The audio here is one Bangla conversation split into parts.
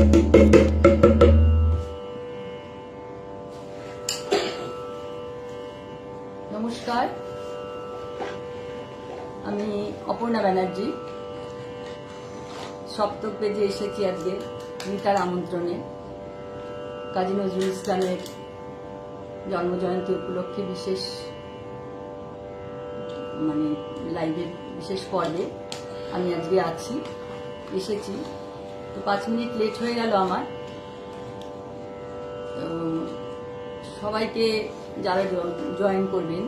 নমস্কার, আমি অপর্ণা ব্যানার্জি। সপ্তক পেজে এসেছি আজকে মিতার আমন্ত্রণে। কাজী নজরুল ইসলামের জন্মজয়ন্তী উপলক্ষে বিশেষ লাইভের বিশেষ পর্বে আমি আজকে এসেছি। তো 5 মিনিট লেট হয়ে গেল আমার। তো সবাইকে যারা জয়েন করবেন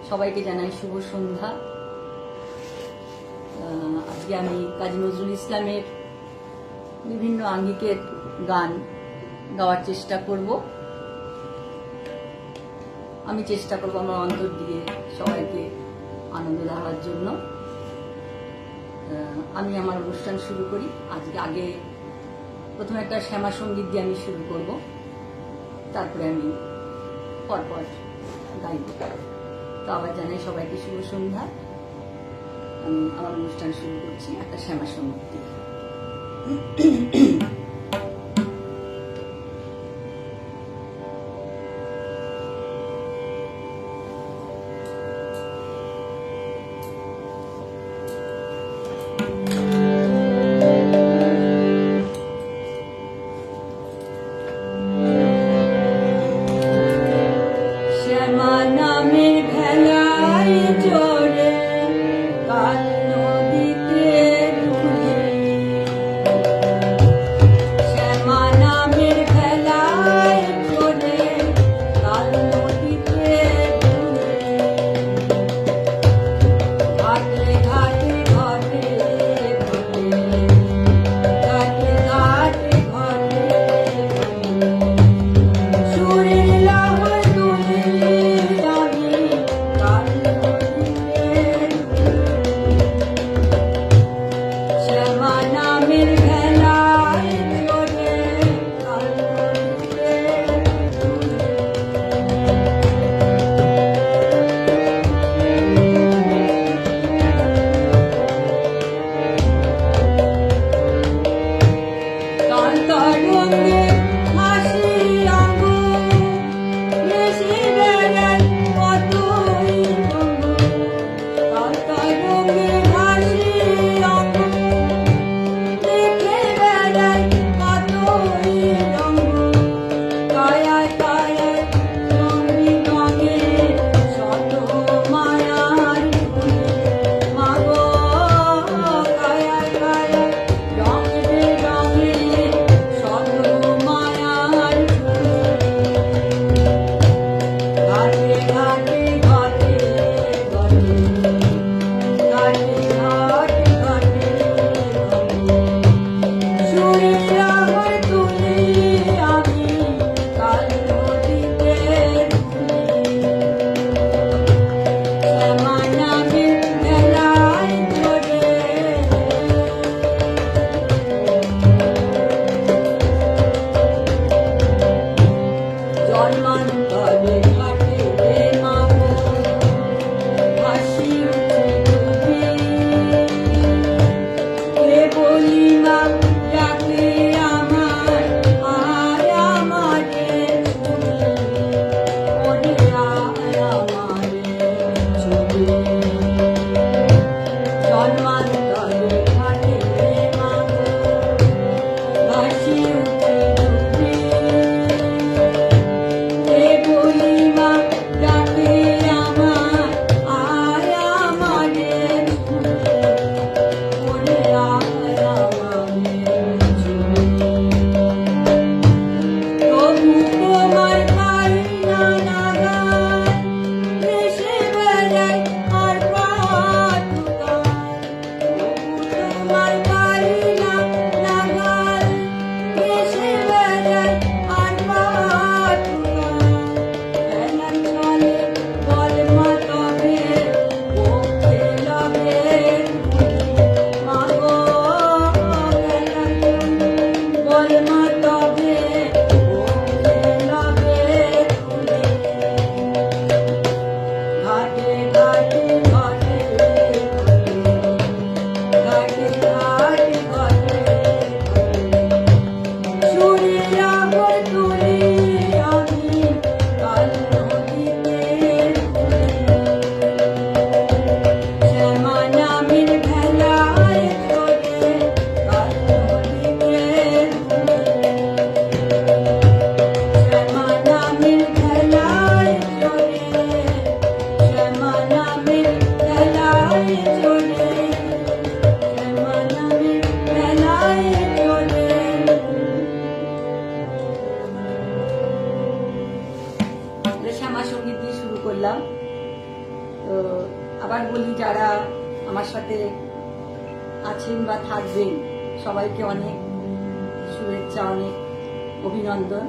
সবাইকে জানাই শুভ সন্ধ্যা। আজকে আমি কাজী নজরুল ইসলামের বিভিন্ন আঙ্গিকের গান গাওয়ার চেষ্টা করব। আমি চেষ্টা করব আমার অন্তর দিয়ে সবাইকে আনন্দ দেওয়ার জন্য। আমি আমার অনুষ্ঠান শুরু করি। আগে প্রথমে একটা শ্যামা সঙ্গীত দিয়ে আমি শুরু করব, তারপরে আমি পরপর গাইব। তো আবার জানাই সবাইকে শুভ সন্ধ্যা। আমি আমার অনুষ্ঠান শুরু করছি একটা শ্যামা সঙ্গীত দিয়ে। যারা আমার সাথে আছেন বা থাকবেন সবাইকে অনেক শুভেচ্ছা, অনেক অভিনন্দন।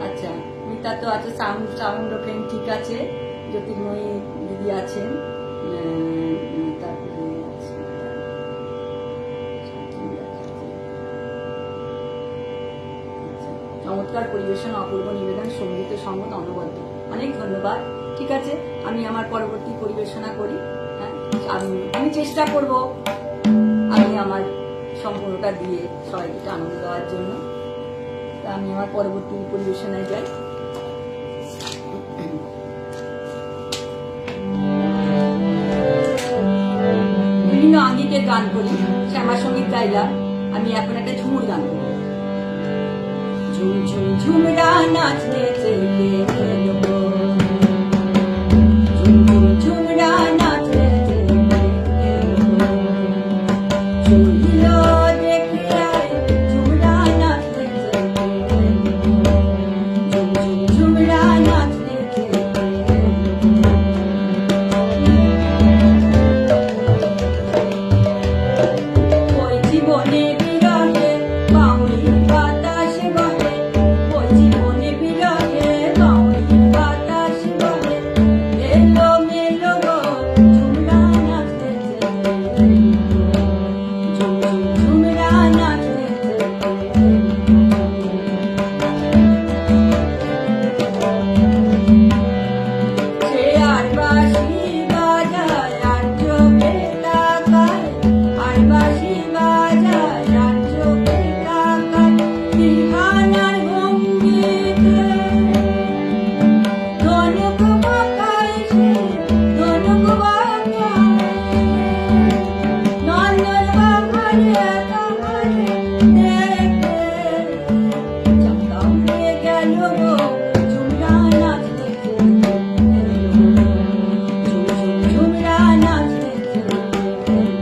আচ্ছা, মিতা তো আছে, সাউন্ড ওপেন ঠিক আছে, জ্যোতির্ময়ী দিদি আছেন, তারপরে চমৎকার পরিবেশন, অপূর্ব নিবেদন, সঙ্গীত সঙ্গত অনবদ্য। অনেক ধন্যবাদ। ঠিক আছে, আমি আমার পরবর্তী পরিবেশনা করি। হ্যাঁ, আমি চেষ্টা করব আমি আমার সম্পূর্ণটা দিয়ে সবাইকে আনন্দ দেওয়ার জন্য। তা আমি আমার পরবর্তী পরিবেশনায় যাই। বিভিন্ন আঙ্গিকের গান করি, শ্যামা সঙ্গীত গাইলাম, আমি এখন একটা ঝুমুর গান করি। ঝুম ঝুম ঝুমরা নাচতে চেয়ে খেলবো, ঝুম ঝুম ঝুমরা নাচতে চেয়ে খেলবো, চলিল দেখে আয় ঝুমরা নাচতে চেয়ে খেলবো, ঝুম ঝুম ঝুমরা নাচতে চেয়ে খেলবো। ওই জীবনে বিরহে বাউরি বাতাস বহে, ওই জীবনে বিরহে বাউরি বাতাস বহে, এলো মেলো গো ঝুমরা নাচতে চেয়ে খেলবো, ঝুম ঝুম ঝুমরা নাচতে চেয়ে খেলবো। সে আর বাঁশি বাজায় আর চোখে তাকায়, আর বাঁশি বাজায় আর চোখে তাকায়, দিহানার ভঙ্গিতে ধনুক বাঁকায় সে, ধনুক বাঁকায়, নন্দন বাহারে তাহারে দেখে চাঁদা উড়ে গেল গো ঝুমরা নাচতে চেয়ে খেলবো, ঝুম ঝুম ঝুমরা নাচতে চেয়ে খেলবো।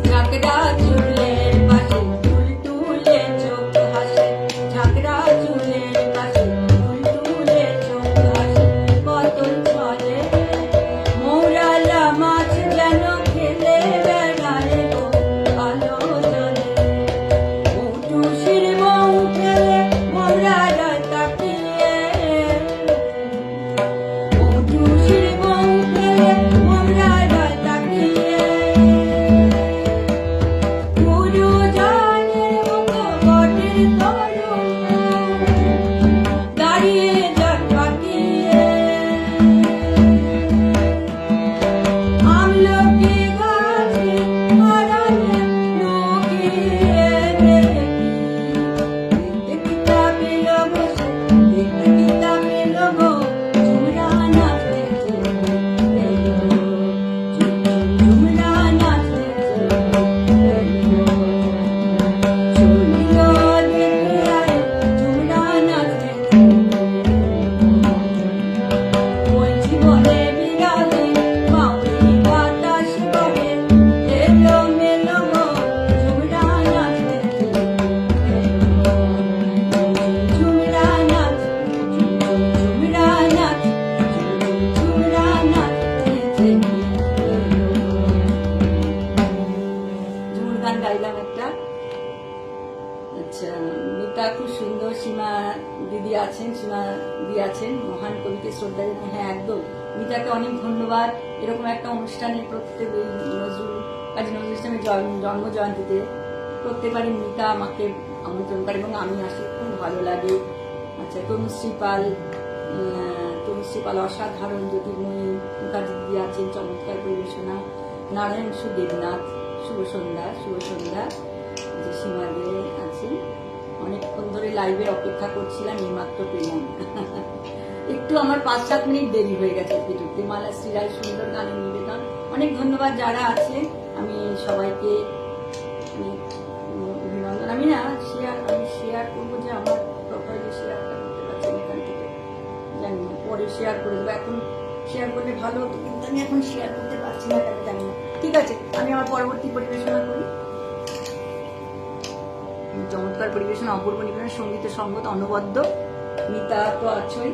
ঝাঁকড়া চুলের পাশে তুলতুলে চোখ হাসে, ঝাঁকড়া চুলের পাশে তুলতুলে চোখ হাসে, কতল ছলে মৌরালা মাছ যেন খেলে বেড়ায় গো আলো জলে, উটুসির বউ খেলে মৌরালা তাকিয়ে, উটুসির বউ খেলে মৌরালা তাকিয়ে, গুরুজনের মতো বটের তরুণ দাঁড়িয়ে যাক পাকিয়ে, আমলকি গাছে আড়ালে লুকিয়ে দেখি, দেখতে পিতা পেল বসে, দেখতে পিতা পেল গো ঝুমরা নাচতে চেয়ে খেলবো, ঝুম ঝুম ঝুমরা নাচতে চেয়ে খেলবো, চলিল দেখে আয় ঝুমরা নাচতে চেয়ে খেলবো। ওই জীবনে বিরহে বাউরি বাতাস বহে, এলো মেলো গো ঝুমরা নাচতে চেয়ে খেলবো, ঝুমরা নাচ, ঝুমরা নাচ, ঝুমরা নাচতে চেয়ে খেলবো। ঝুমুর গান গাইলাম একটা। আচ্ছা, মিতা খুব সুন্দর, সীমা দিদি আছেন, সীমা দিদি আছেন, মহান কবিকে শ্রদ্ধা জানাই। হ্যাঁ, একদম মিতাকে অনেক ধন্যবাদ। এরকম একটা অনুষ্ঠানে প্রত্যেক কাজী নজরুল ইসলামের জন্ম জয়ন্তীতে প্রত্যেকবারই মিতা আমাকে আমন্ত্রণ করে এবং আমি আসি, খুব ভালো লাগে। আচ্ছা, তনুশ্রী পাল অসাধারণ, জ্যোতির্ময়ী মুখার্জি দিদি আছেন, চমৎকার পরিবেশনা, নারায়ণ সুদেবনাথ, শুভ সন্ধ্যা, শুভ সন্ধ্যা। যে সীমা দিয়ে আছেন, অনেকক্ষণ ধরে লাইভে অপেক্ষা করছিলাম, এইমাত্র পেলাম। একটু আমার 5-7 মিনিট দেরি হয়ে গেছে ভিডিওতে। মালাশ্রী রায় সুন্দর গানের নিবেদন, অনেক ধন্যবাদ যারা আছেন, আমি সবাইকে অভিনন্দন। আমি শেয়ার করবো, যে আমার প্রোফাইলে শেয়ারটা করতে পারছি এখান থেকে, জানি না, পরে শেয়ার করে দেবো। এখন শেয়ার করলে ভালো হতো, কিন্তু আমি এখন শেয়ার করতে পারছি না, কেন জানি না। ঠিক আছে, আমি আমার পরবর্তী পরিবেশনা করি। চমৎকার পরিবেশনা, অপূর্ব নিবেদন, সঙ্গীতের সঙ্গত অনবদ্য। মিতা তো আছোই।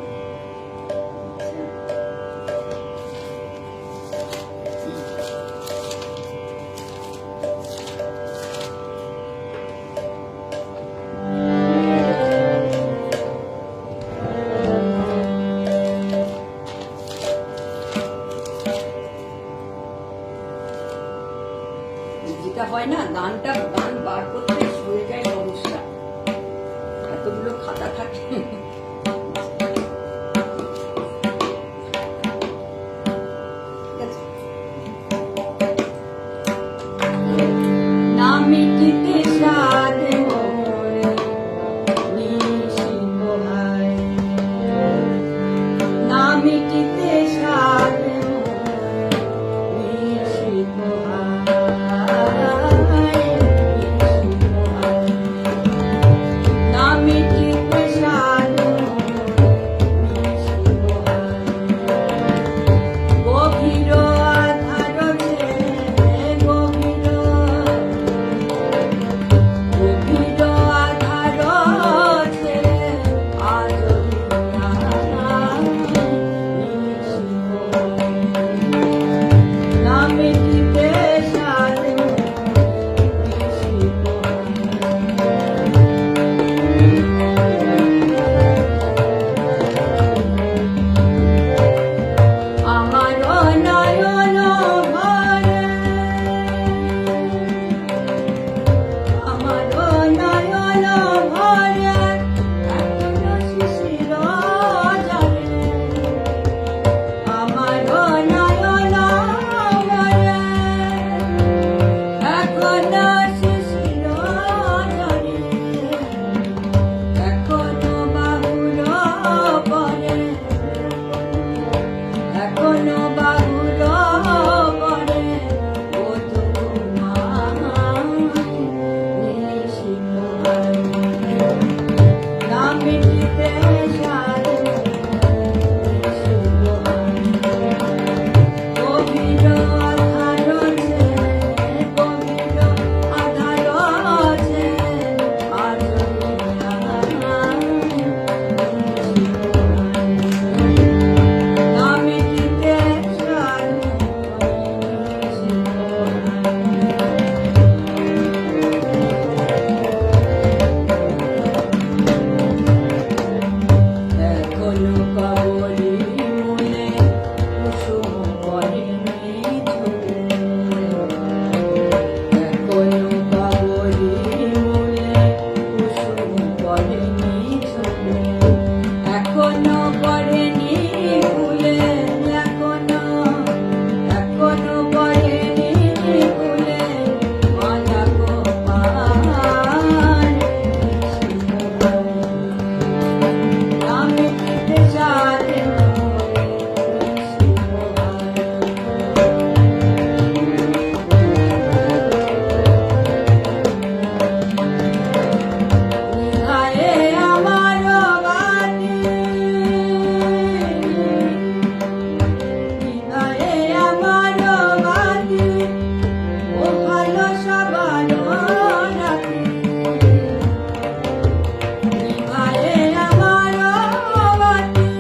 যেটা হয় না, গান বার করতে হয়ে যায় সমস্যা, এতগুলো খাতা থাকে। না মিটিতে স্বাদ মোরে নিশি পোহায়, না মিটিতে স্বাদ মোরে নিশি পোহায়, না মিটিতে স্বাদ মোরে নিশি পোহায়। গভীর আধার গভীর গভীর আধার না মিটিতে স্বাদ নিশি আমার নয়ন ভরে, আমার নয়ন ভরে এখনো শিশির জলে, আমার নয়ন ভরে এখনো শিশির জলে, এখনো বাহুর পরে, এখনো বাহুর পরে নিশি পোহায়, না মিটিতে স্বাদ নিশি পোহায়। গভীর আধার গভীর আধার না মিটিতে স্বাদ নিশি এখনো কবরি মূলে কুসুম পড়েনি ঝুলে, এখনো কবরি মূলে কুসুম পড়েনি ঝুলে, এখনো পড়েনি ফুলে, এখনো পড়েনি ফুলে মালা গোপাল নিশি পোহায়, না মিটিতে স্বাদ নিশি পোহায়। নিভায়ে আমার বাতি, নিভায়ে আমার বাতি, ও ভালো সবার রাতি, নিভায়ে আমার বাতি,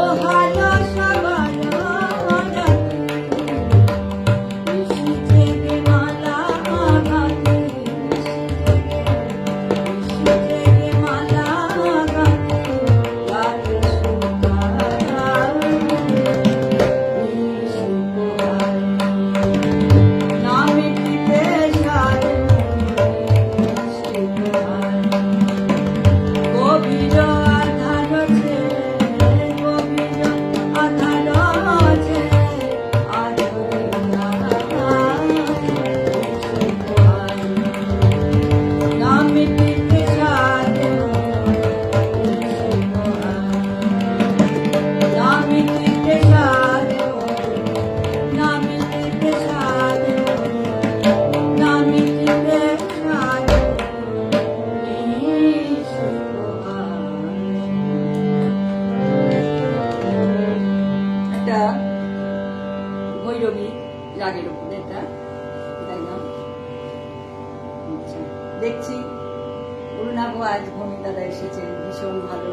ও ভালো সবার রাতি, নিশি জেগে মালা গাঁথি, নিশি জেগে মালা গাঁথি, লাগে সুধার নিশি পোহায়, না মিটিতে স্বাদ নিশি পোহায়। গভীর আধার গভীর আধার নিশি পোহায়, না মিটিতে স্বাদ নিশি পোহায়, না মিটিতে স্বাদ, না মিটিতে স্বাদ, না মিটিতে স্বাদ নিশি পোহায়। একটা ভৈরবী রাগের উপরে এটা গাইলাম। আচ্ছা, দেখছি অরুণাভ আজ ভৌমিক দাদা এসেছেন, ভীষণ ভালো,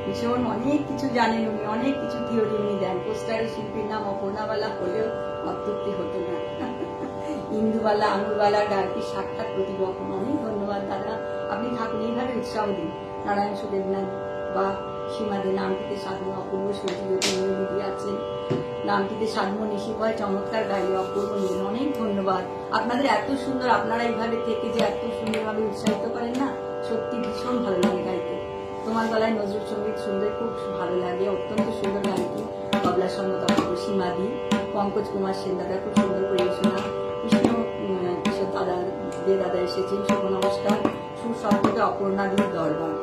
ভীষণ অনেক কিছু জানেন উনি, অনেক কিছু থিওরি উনি দেন। পোস্টারের শিল্পীর নাম অপর্ণাবালা হলেও অত্যুক্তি হতো না। ইন্দুবালা আঙুরবালা গায়কের সাক্ষাৎ প্রতিবক্ষণ। অনেক ধন্যবাদ দাদা, আপনি থাকুন, এইভাবে উৎসাহ দিন। নারায়ণ সুদেবনাথ বা সীমাদে নামটিতে সাধু অপূর্ব সচিবতী দিদি আছেন, নামটিতে সাধু নিশিপয় চমৎকার গাইলে অপূর্ব নীল। অনেক ধন্যবাদ, আপনাদের এত সুন্দর, আপনারা এইভাবে থেকে যে এত সুন্দরভাবে উৎসাহিত করেন না, সত্যি ভীষণ ভালো লাগে গাইতে। তোমার গলায় নজরুল সঙ্গীত শুনতে খুব ভালো লাগে, অত্যন্ত সুন্দর গাইতে। তবলা সঙ্গত অপূর্ব সীমাদি, পঙ্কজ কুমার সেন দাদা খুব সুন্দর পরিবেশনা। কৃষ্ণ কিশোর দাদা দে দাদা এসেছেন, শুভ নমস্কার। সুসংগতে অপর্ণাদির দরবার,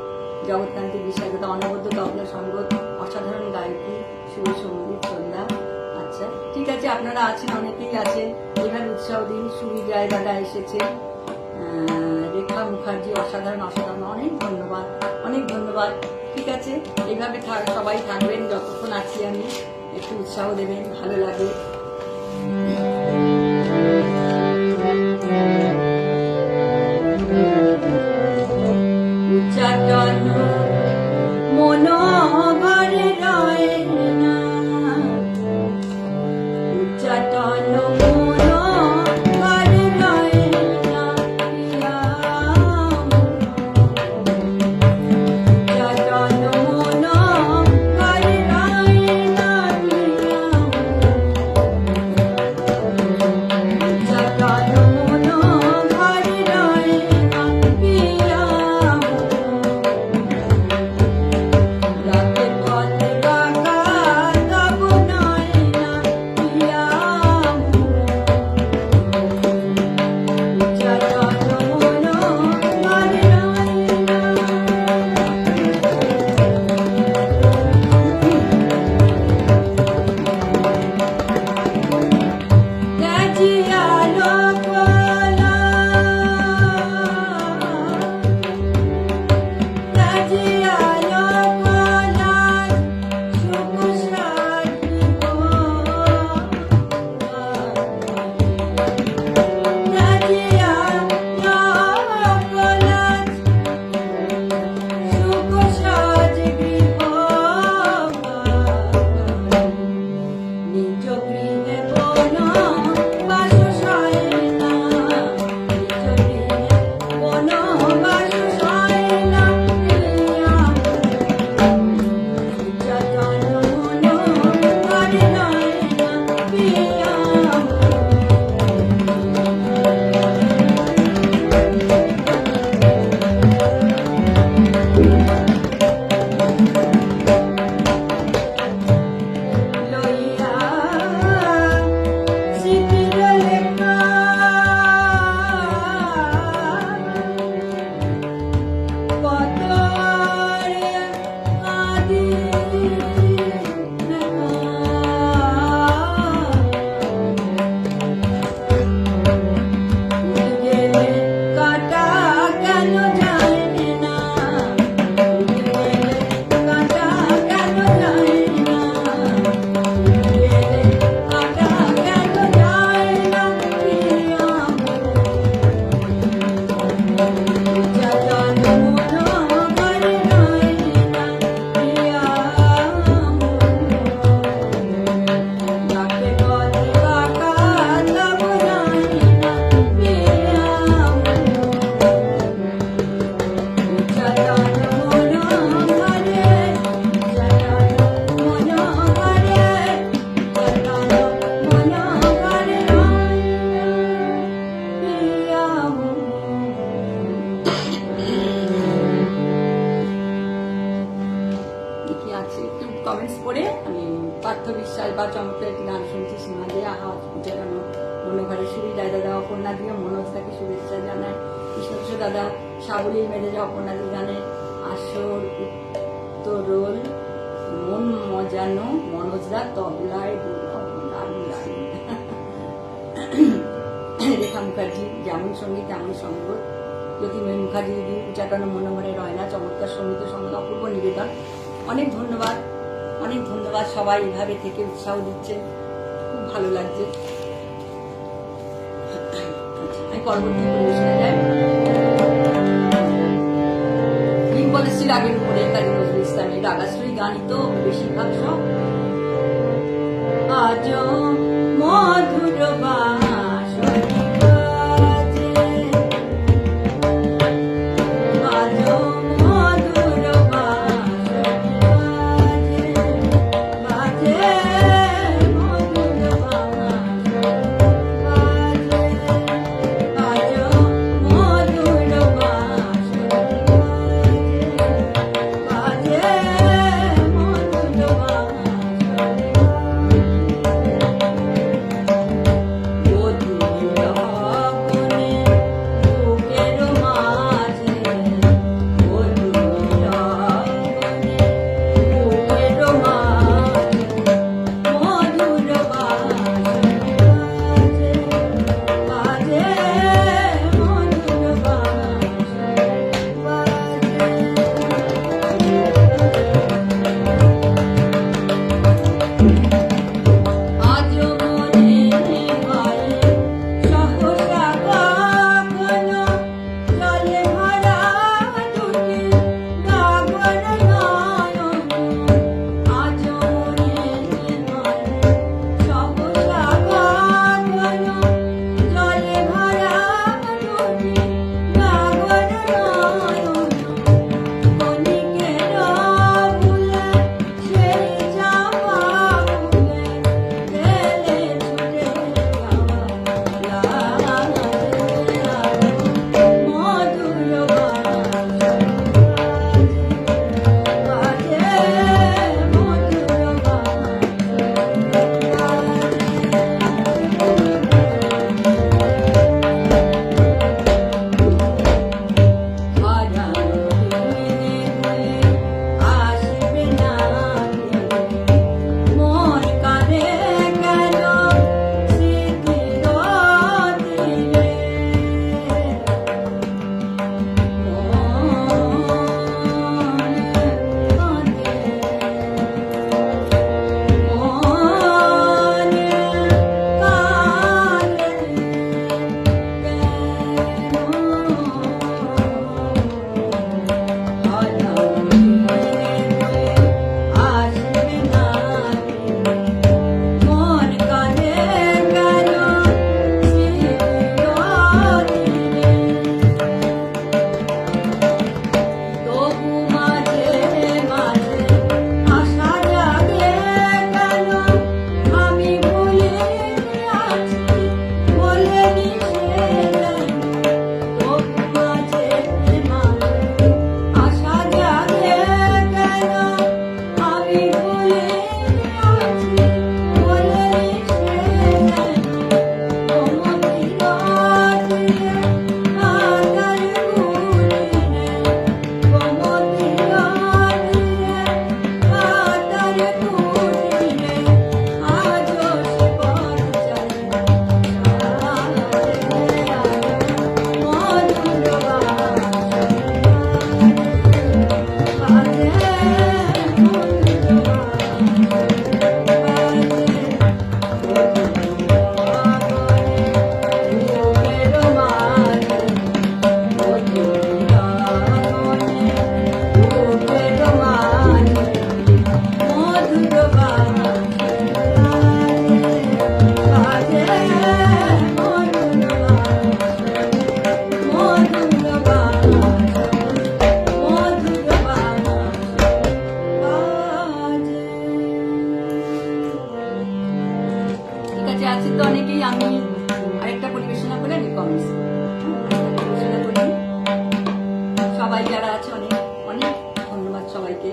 জগৎকান্তি বিশ্বাস দাদা অনবদ্য তবলা সঙ্গত, অসাধারণ গায়কী, শুভ সঙ্গীত সন্ধ্যা। আচ্ছা ঠিক আছে, আপনারা আছেন, অনেকেই আছেন, এভাবে উৎসাহ দিন। সুবিজয় দাদা এসেছে, রেখা মুখার্জি অসাধারণ অসাধারণ, অনেক ধন্যবাদ, অনেক ধন্যবাদ। ঠিক আছে, এইভাবে সবাই থাকবেন, যতক্ষণ আছি আমি, একটু উৎসাহ দেবেন, ভালো লাগে। মন ঘরে রয় না, উচ্চাটন মন ঘরে রয় না, উচ্চাটন মন ঘরে রয় না, উচ্চাটন মন ঘরে রয় না, রাতের পথে বাঁকা তব নয় না, প্রিয়া উচ্চাটন মন ঘরে রয় না। গাজিয়া লোকলা, গাজিয়া লোকলা, শুভ সাথী গো, গাজিয়া লোকলা, শুভ সাজ গৃহ, নিজ গৃহে বন বাস সয় না, নিজ গৃহে বন বাস সয় না, প্রিয়া উচ্চাটন মন ঘরে রয় না, প্রিয়া লইয়া স্মৃতির লেখা, কত রে আদি দেখা, গেলে কাটা কেন যায় না, গেলে কাটা কেন যায় না, গেলে কাটা কেন যায় না, প্রিয়া উচ্চাটন মন ঘরে রয় না, প্রিয়া ডাকে পথে বাঁকা তব নয় না, প্রিয়া উচ্চাটন মন ঘরে, উচ্চাটন মন ঘরে, উচ্চাটন মন ঘরে রয় না, প্রিয়া কি আছে একটু কমেন্টস পড়ে আমি পার্থ বিশ্বাস বা চমৎকার একটি গান শুনছি, সীমা দিয়ে আহা উচ্চারণ মনোঘরে সুবিধা দাদা অপর্ণা দিয়ে মনোজ তাকে শুভেচ্ছা জানায়। কৃষ্ণকৃষ্ণ দাদা সাবলী মেরেজা অপর্ণা দিয়ে গানে আসর উত্তরোল মন মজানো, মনোজরা তবলায় রেখা মুখার্জি যেমন সঙ্গীত তেমন সঙ্গত, জ্যোতির্ময় মুখার্জি দিদি উচ্চাটন মনোমনে রয় না, চমৎকার সঙ্গীত সঙ্গে অপূর্ব নিবেদন। অনেক ধন্যবাদ, অনেক ধন্যবাদ, সবাই এভাবে থেকে উৎসাহ দিচ্ছে, খুব ভালো লাগছে। আমি পরবর্তী পরিবেশনে যাই। রাগের উপরে কাজী নজরুল ইসলামের রাগাশ্রয়ী গানই তো বেশিরভাগ সব। আজ মধুর বাঁশরি বাজে, আজ মধুর বাঁশরি বাজে, বাজে মধুর বাঁশরি বাজে, আজ মধুর বাঁশরি বাজে, বাজে মধুর বাঁশরি আছে তো অনেকেই, আমি আরেকটা পরিবেশনা করে আমি কমেন্টস পরিবেশনা করি। সবাই যারা আছে অনেক অনেক ধন্যবাদ সবাইকে,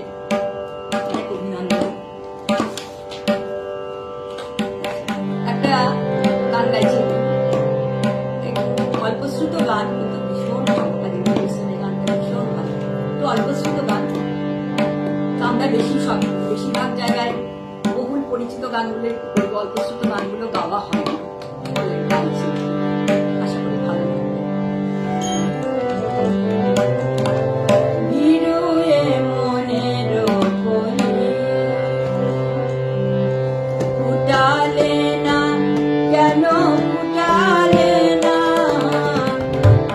অনেক অভিনন্দন। একটা গান গাইছি, অল্পশ্রুত গান, কিন্তু ভীষণ গানটা ভীষণ ভালো। তো অল্পশ্রুত গান তো আমরা বেশিরভাগ জায়গায় বহুল পরিচিত গানগুলো, অল্পশ্রুত গানগুলো গাওয়া হয় না, গাইছি, আশা করি ভালো লাগবে। বিরুয়ে মনের কলি ফুটালে না কেন, ফুটালে না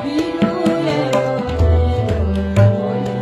বিরুয়ে মনের কলি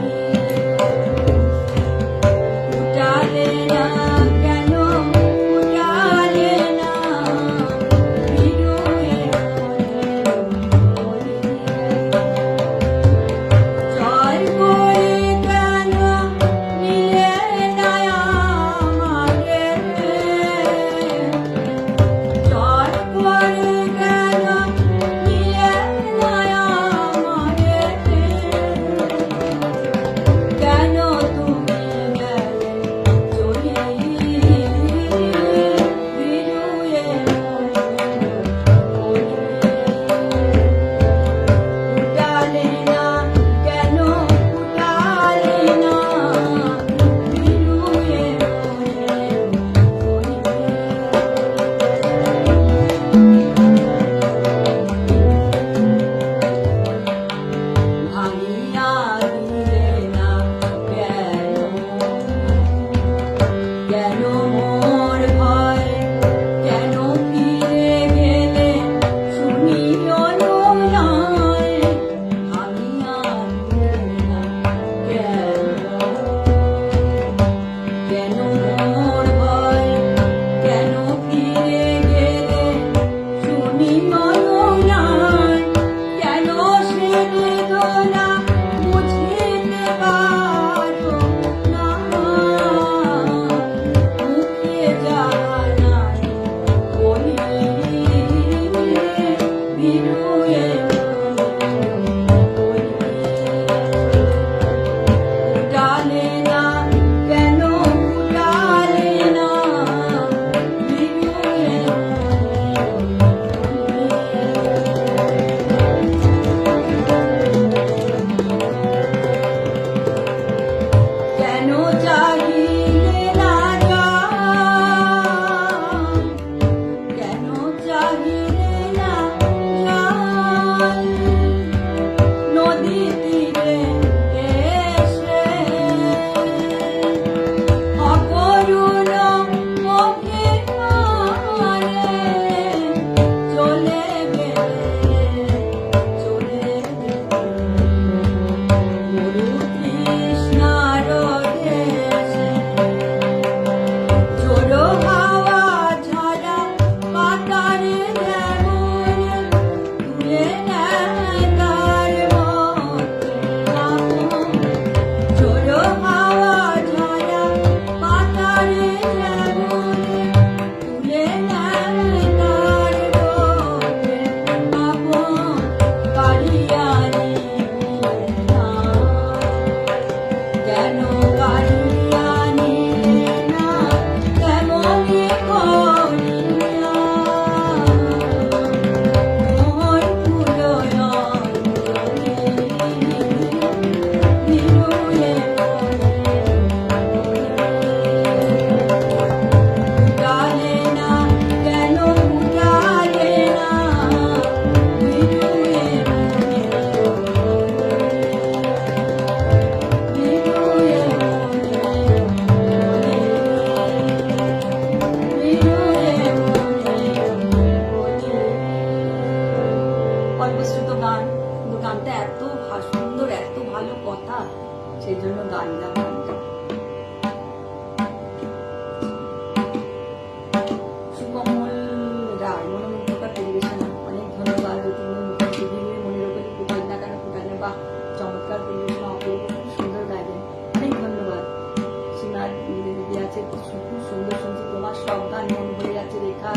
যাচ্ছে, খুব সুন্দর শুনছি, তোমার সব গান মন ভরে যাচ্ছে। রেখা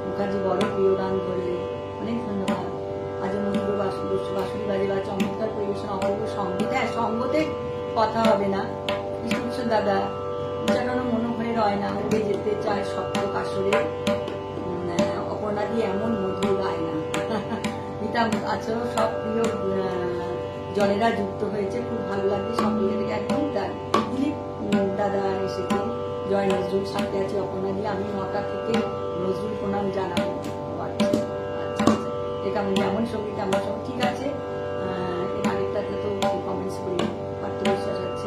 মুখার্জি বড় প্রিয় গান ধরলে, অনেক ধন্যবাদ। আজ মধুর বাঁশুরি বাজে বা চমৎকার পরিবেশন, অপূর্ব সঙ্গীত। হ্যাঁ, সঙ্গতে কথা হবে না। কৃষ্ণভূষণ দাদা, যেন মনে ভরে রয় না, উড়ে যেতে চায় সপ্ত কাশরে, অপর্ণাদি এমন মধুর গায় না। এটা আছেও সব প্রিয় জনেরা যুক্ত হয়েছে, খুব ভালো লাগছে সকলের। একদম তার দিলীপ দাদা এসেছেন, জয় নজরুল, সাথে আছে অপর্ণাদি। আমি নটা থেকে নজরুল প্রণাম জানাবো। আচ্ছা আচ্ছা, এটা যেমন সঙ্গীত আমার সব ঠিক আছে। এর আগেরটাতে তো কমেন্টস করি, পার্থ বিশ্বাস আছে,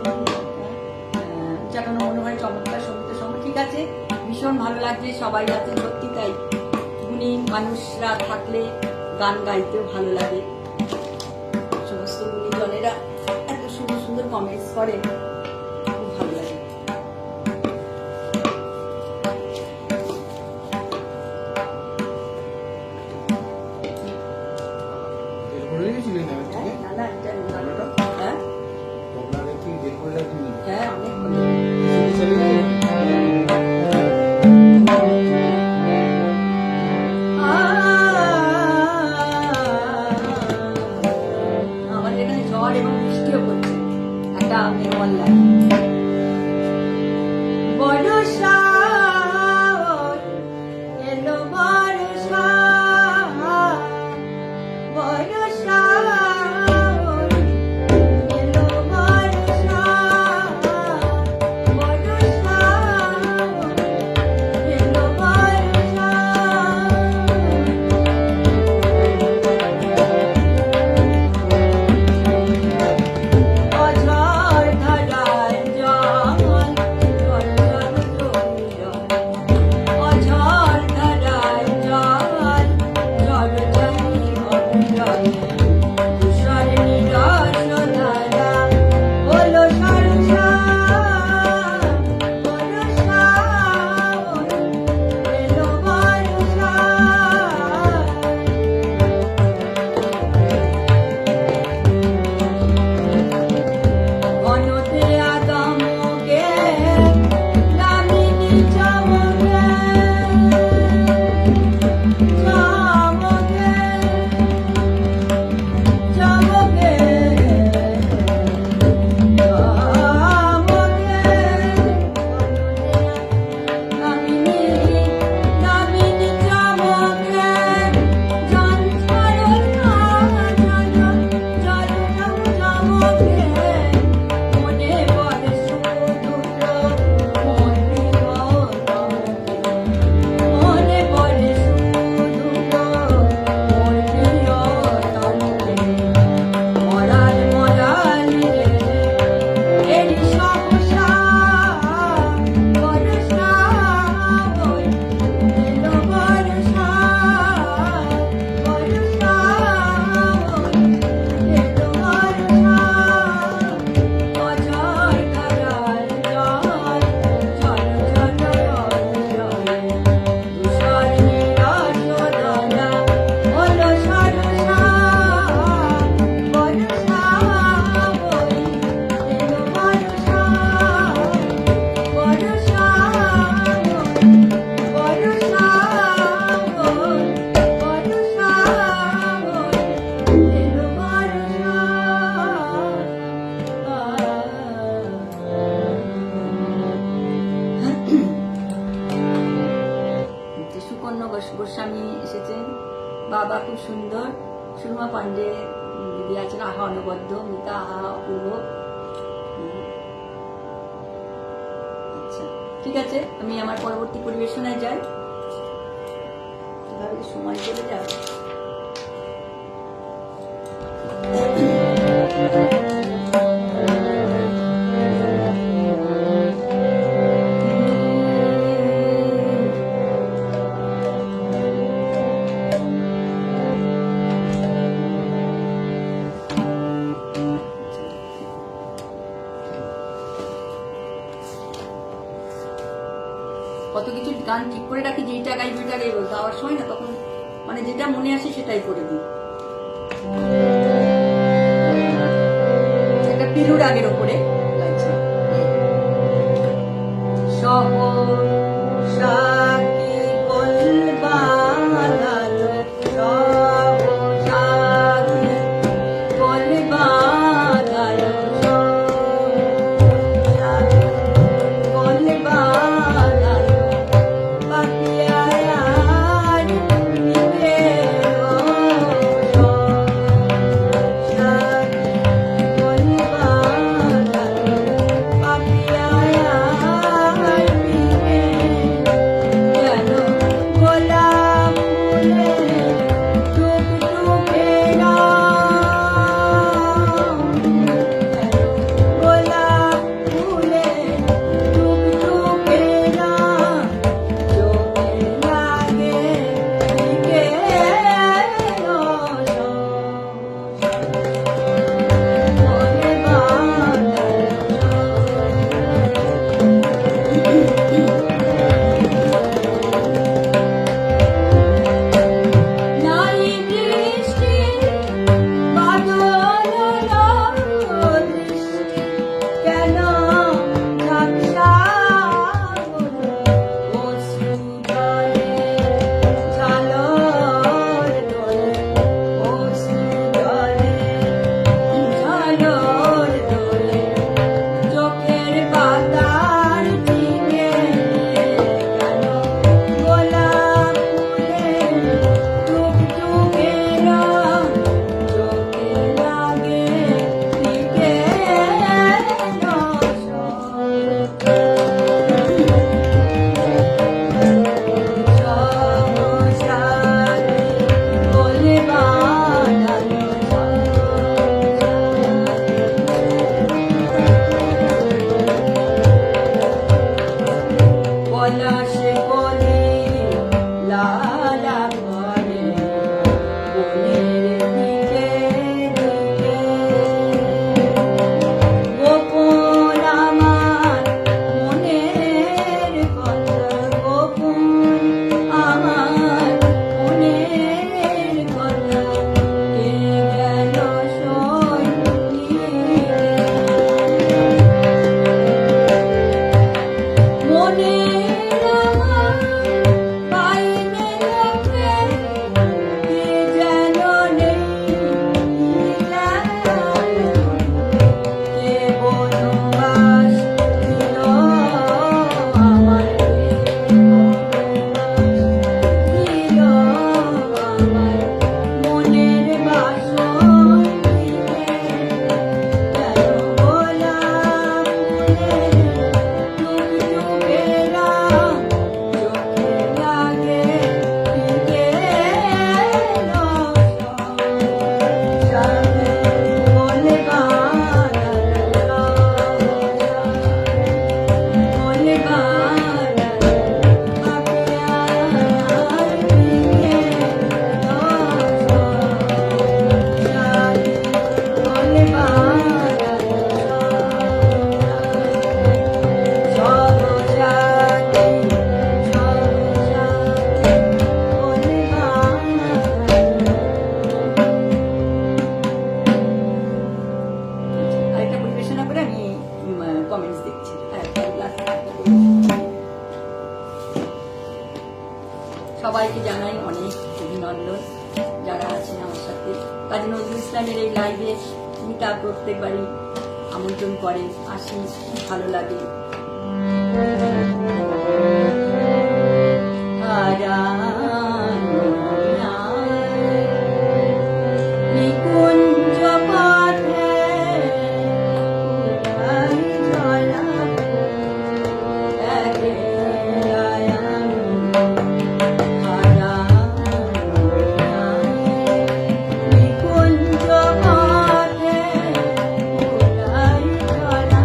যেন মনে হয় চমৎকার সঙ্গীতের সঙ্গে। ঠিক আছে, ভীষণ ভালো লাগছে, সবাই আছে, সত্যি তাই। গুণী মানুষরা থাকলে গান গাইতেও ভালো লাগে। সমস্ত গুণীজনেরা এত সুন্দর সুন্দর কমেন্টস করে, খুব ভালো লাগে। হ্যাঁ, আমাদের এখানে ঝড় এবং বৃষ্টিও পড়ছে। একটা অনলাইন বর্ষা এলো, বর্ষা বর্ষা গোস্বামী এসেছেন, বাবা খুব সুন্দর। সুরমা পান্ডে দিদি আছেন, আহা অনবদ্য, মিতা আহা অপূর্ব। আচ্ছা ঠিক আছে, আমি আমার পরবর্তী পরিবেশনায় যাই। কিভাবে সময় চলে যাবে। কত কিছু গান ঠিক করে রাখি, যেইটা গাইব ওইটা গাইব, গাওয়ার সময় না তখন মানে যেটা মনে আসে সেটাই করে দিই। একটা পিলুর আগের ওপরে গাইছি। সহসাকি কলবাধালো সহসাকি কলবাধালো সহসাকি কলবাধালো পাপিয়ার নিবে সহসাকি কলবাধালো পাপিয়ার নিবে যেন গোলাপ ফুলে টুকটুকে গোলাপ ফুলে টুকটুকে চোখে লাগে দিকে মনে নাই বৃষ্টি বাদল দৃষ্টি কেন ঝাপসা অশ্রু জলে ঝালর দোলে অশ্রু জলে ঝালর দোলে চোখের পাতার দিকে কেন গোলাপ ফুলে টুকটুকে চোখে লাগে দিকে সহসাকি বলে বাঁধালো পলাশে বলে লালা করে বনের দিকে দিকে গোপন আমার মনের কথা গোপন আমার মনের কথা কে গেল সৈনিকে মনের আমার পাইনে লোকে কে যেন নেই কে বনবাস দিল আমার দিল আমার মনের বাসন্তীতে যেন গোলাপ ফুলে টুকটুকে চোখে লাগে দিকে সহসাকি বলে বাঁধালো বলে বাঁধালো পাপিয়ার দিকে সহসাকি বলে বাঁধালো সহসাকি বলে আরেকটা পরিবেশনা করে আমি কমেন্টস দেখছি সবাইকে জানাই অনেক অভিনন্দন যারা আছেন আমার সাথে কাজী নজরুল ইসলামের এই লাইভে মিতা প্রত্যেকবারই আমন্ত্রণ করে আসি ভালো লাগে নিকুঞ্জ পথে উড়াই জলা একে আয়ান নিকুঞ্জ পথে উড়াই জলা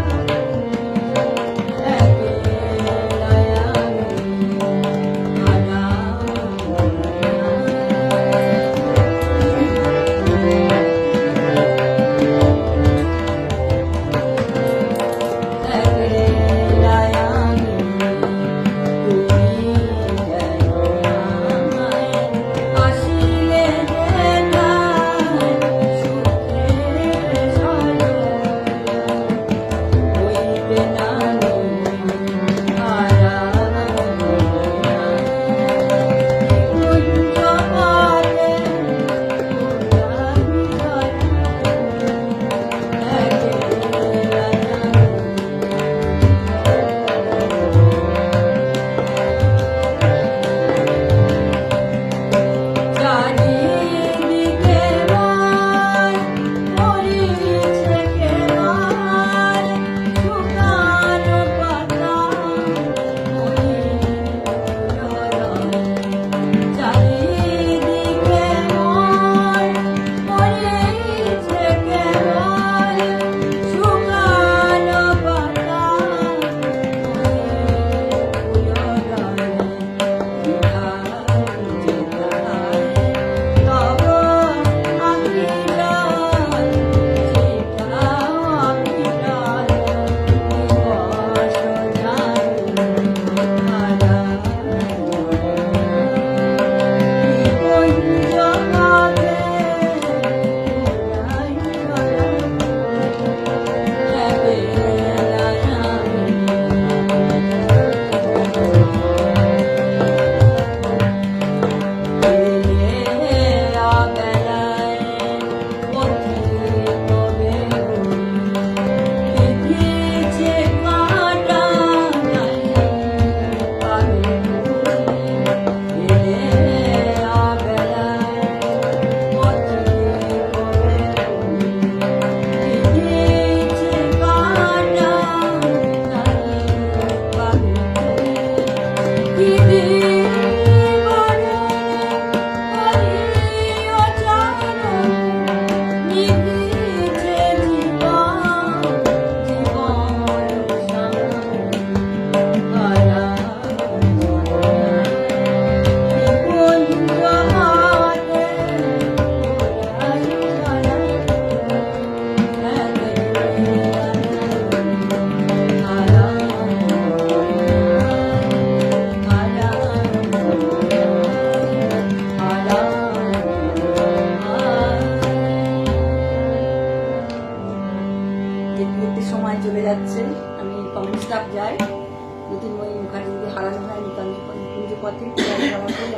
জ্যোতির্ময়ী মুখার্জিকে হারানো হয় নিতান্ত নিকুঞ্জ পথে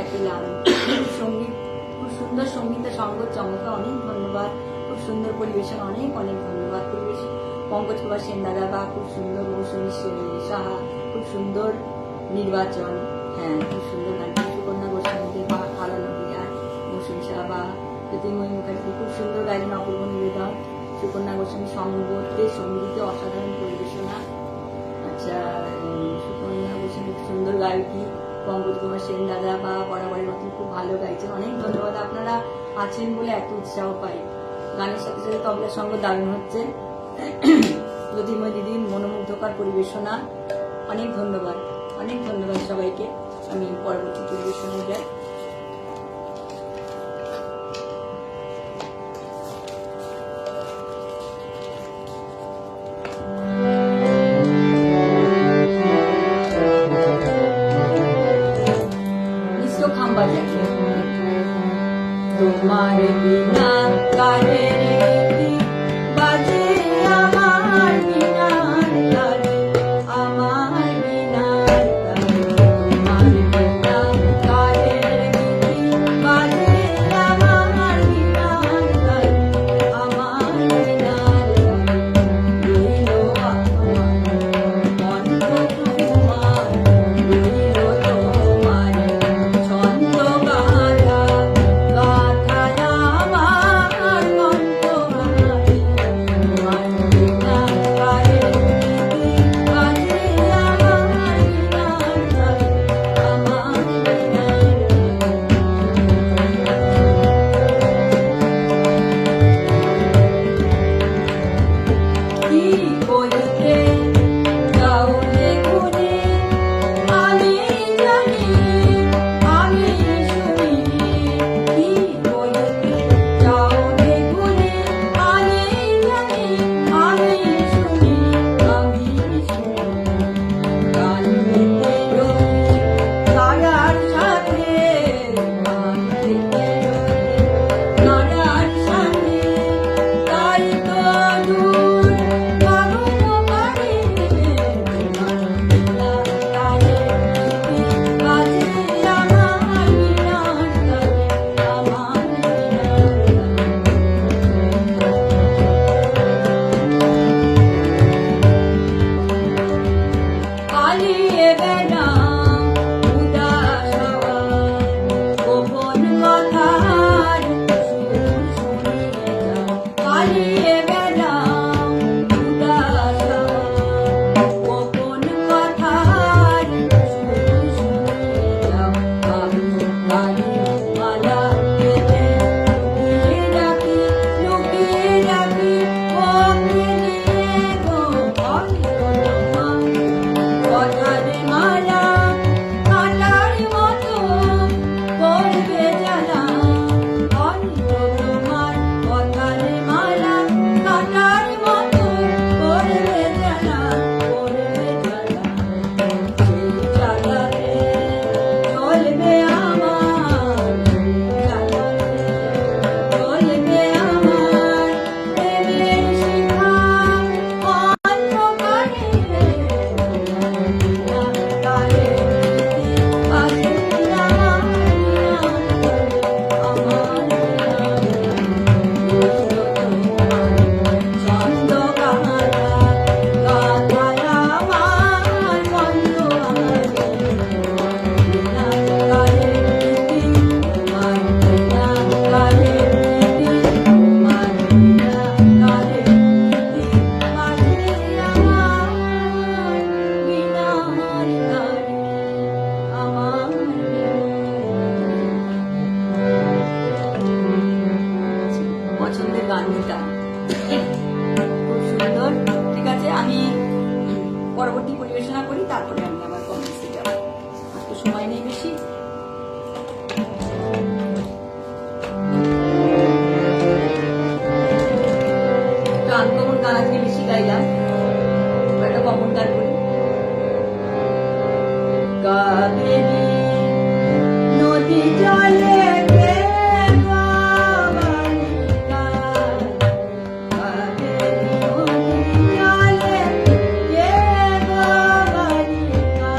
একলা সঙ্গীত, খুব সুন্দর সঙ্গীত সঙ্গ চমকা, অনেক ধন্যবাদ। খুব সুন্দর পরিবেশন, অনেক অনেক ধন্যবাদ। পরিবেশ পঙ্কজ কুমার সেন দাদা বা খুব সুন্দর মৌসুমী সাহা, খুব সুন্দর নির্বাচন, হ্যাঁ খুব সুন্দর গান। সুকন্যা গোস্বামীদের বা হারানো বিহার, মৌসুমী সাহা বা জ্যোতির্ময়ী মুখার্জি খুব সুন্দর গাইলেন, অপূর্ব নিবেদন। সুকন্যা গোস্বামী সঙ্গীতে অসাধারণ পরিবেশনা। আচ্ছা, সুকন্যা গোস্বামী সুন্দর গায়কী, পঙ্কজ কুমার সেন দাদা বা বরাবরের মতন খুব ভালো গাইছেন, অনেক ধন্যবাদ। আপনারা আছেন বলে এত উৎসাহ পাই। গানের সাথে সাথে তবলার সঙ্গ দারুণ হচ্ছে। জ্যোতির্ময় দিদির মনোমুগ্ধকর পরিবেশনা, অনেক ধন্যবাদ, অনেক ধন্যবাদ সবাইকে। আমি পরবর্তী পরিবেশনায় যাই। তোমার বিনা কারে বাজে আমার বিনার কারে, আমার বিনার কারে, তোমার বিনা কারে বাজে আমার বিনার কারে, আমার বিনার কারে, রইল আমার মন তোমার, রইল তোমার ছন্দ গাথা, গাথা আমার মন তোমার, তোমার বিনা কারে বাজে আমার বিনার কারে, আমার বিনার কি বলতে যাও যে গুণে, আমি জানি আমি শুনি, কি বলতে যাও যে গুণে, আমি জানি আমি শুনি, আমি শুনি গান গেতে রই তারার সাথে, গান গেতে রই তারার সাথে, তাই তো দূর ভাবো পারে, তোমার বিনা কারে বাজে আমার বিনার কারে, আমার পালিয়ে বেড়াও উদাস হওয়ার, গোপন কথার সুর শুনিয়ে যাও, পালিয়ে বেড়াও উদাস হওয়ার, গোপন কথার সুর শুনিয়ে যাও, কালী মালা পেতে লুকিয়ে রাখি, লুকিয়ে রাখি ওকে নিয়ে গো তোমার কথার মালা, কাটার মতো করবে জ্বালা, অন্ত তোমার কথার মালা, কাটার মতো করবে জ্বালা, করবে জ্বালা, সেই জ্বালাতে চলবে আমার, সেই জ্বালাতে চলবে আমার প্রেমের শিখা অন্ধকারে, কারে বাজে আমার আমার ছন্দ গাথা, গাথা আমার বন্ধ আমার, কারে তোমার বিনা কারে, তোমার বিনা কারে বাজে আমার বিনার কারে, আমার পছন্দের গান এটা খুব সুন্দর। ঠিক আছে, আমি পরবর্তী পরিবেশনা করি, তারপরে আমি আমার কমেন্টসে যাব, আর তো সময় নেই বেশি। আনকমন গান আজকে বেশি গাইলাম, একটা কমন গান করি। কাবেরী নদী জলে কে বাবালিকা, কাবেরী নদী জলে কে বাবালিকা,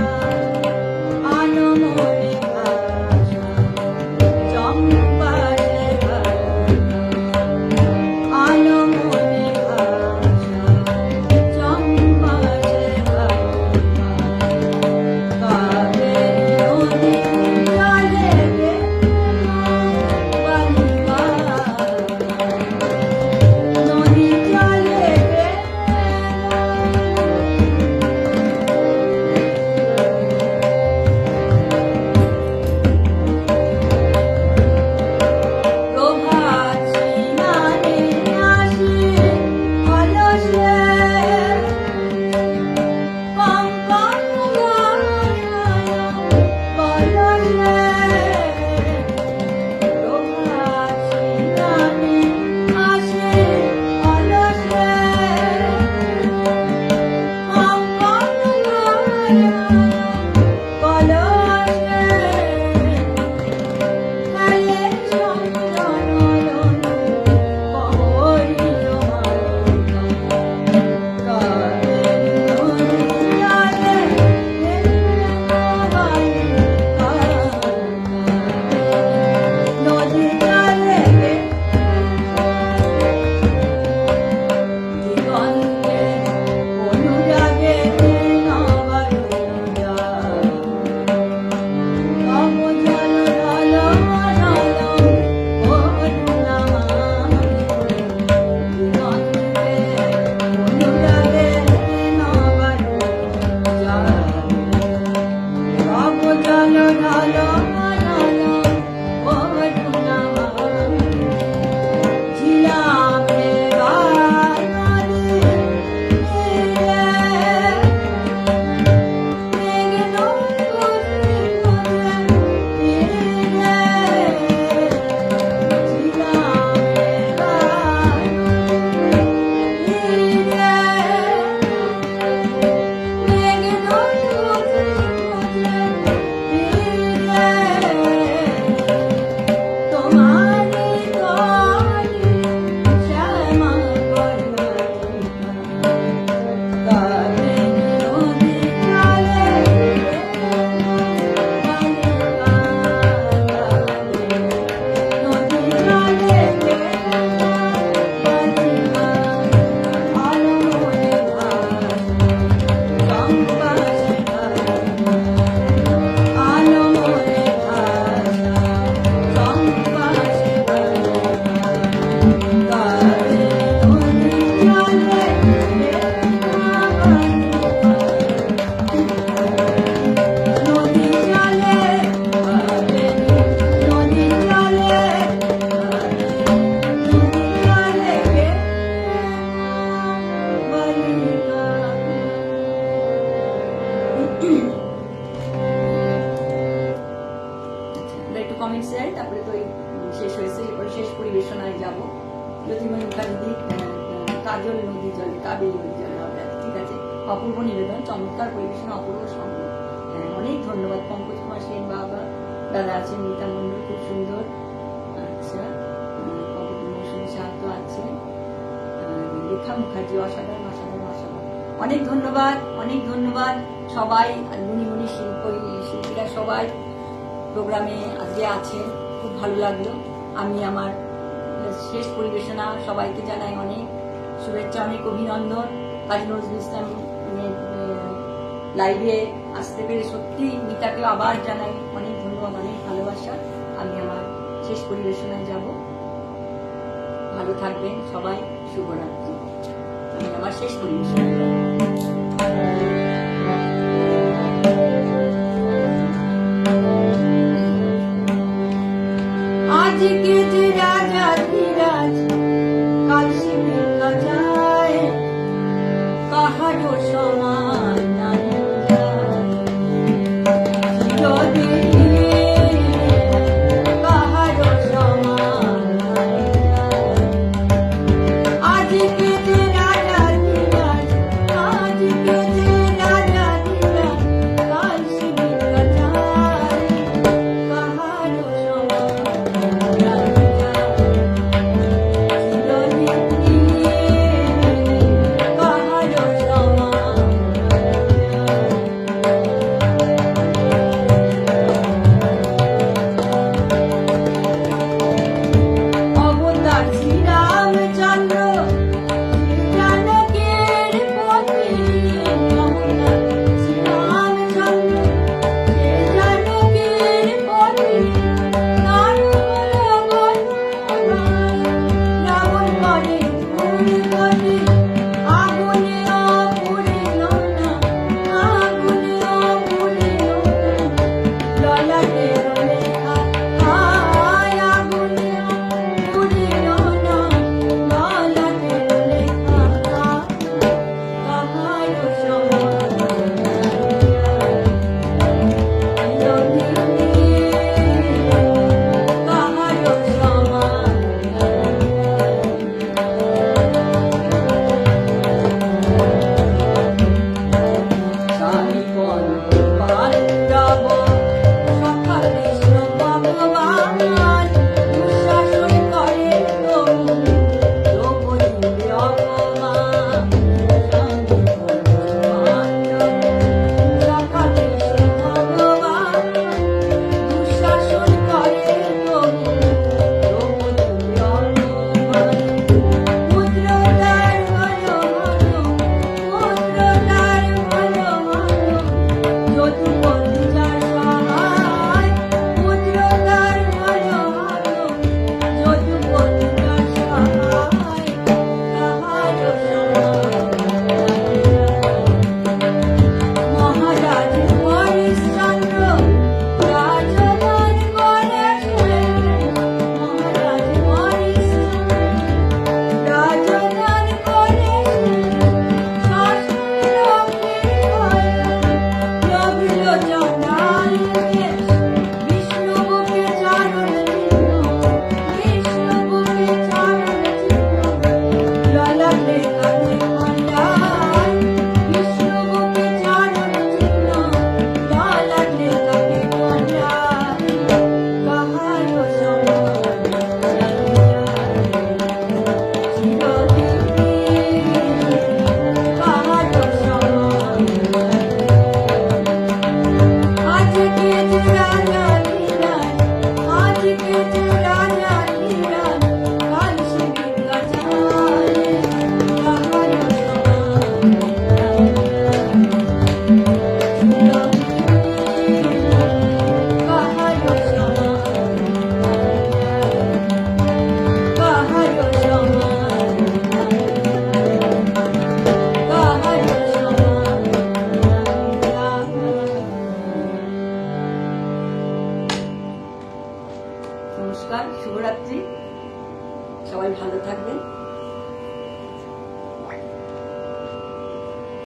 কাজল নদী জলে, কাবেরী নদী জলে হবে। ঠিক আছে, অপূর্ব নিবেদন, চমৎকার পরিবেশন, অপূর্ব সঙ্গ। অনেক ধন্যবাদ। পঙ্কজ কুমার সেন বাবা দাদা আছেন, নীতা মন্ডল খুব সুন্দর। আচ্ছা, মৌসুমী সাহায্য আছে, রেখা মুখার্জি অসাধারণ অসাধারণ অসাধারণ। অনেক ধন্যবাদ, অনেক ধন্যবাদ সবাই, গুণী গুণী শিল্পীরা সবাই প্রোগ্রামে আজকে আছেন, খুব ভালো লাগলো। আমি আমার শেষ পরিবেশনা সবাইকে জানাই অনেক শুভেচ্ছা, অনেক অভিনন্দন। কাজী নজরুল ইসলাম লাইভে আসতে পেরে সত্যি মিতাকে আবার জানাই অনেক ধন্যবাদ, অনেক ভালোবাসা। আমি আমার শেষ পরিবেশনায় যাব। ভালো থাকবেন সবাই, শুভরাত্রি। আমি আমার শেষ পরিবেশনায় যাব। আজকে যে রাজা ধীরাজ কাল সে ভিক্ষা যায়, কাহারও সমান নাই কাহারও সমান নাই। আজকে যে রাজা ধীরাজ, আজকে যে শুভরাত্রি। সবাই ভালো থাকবেন।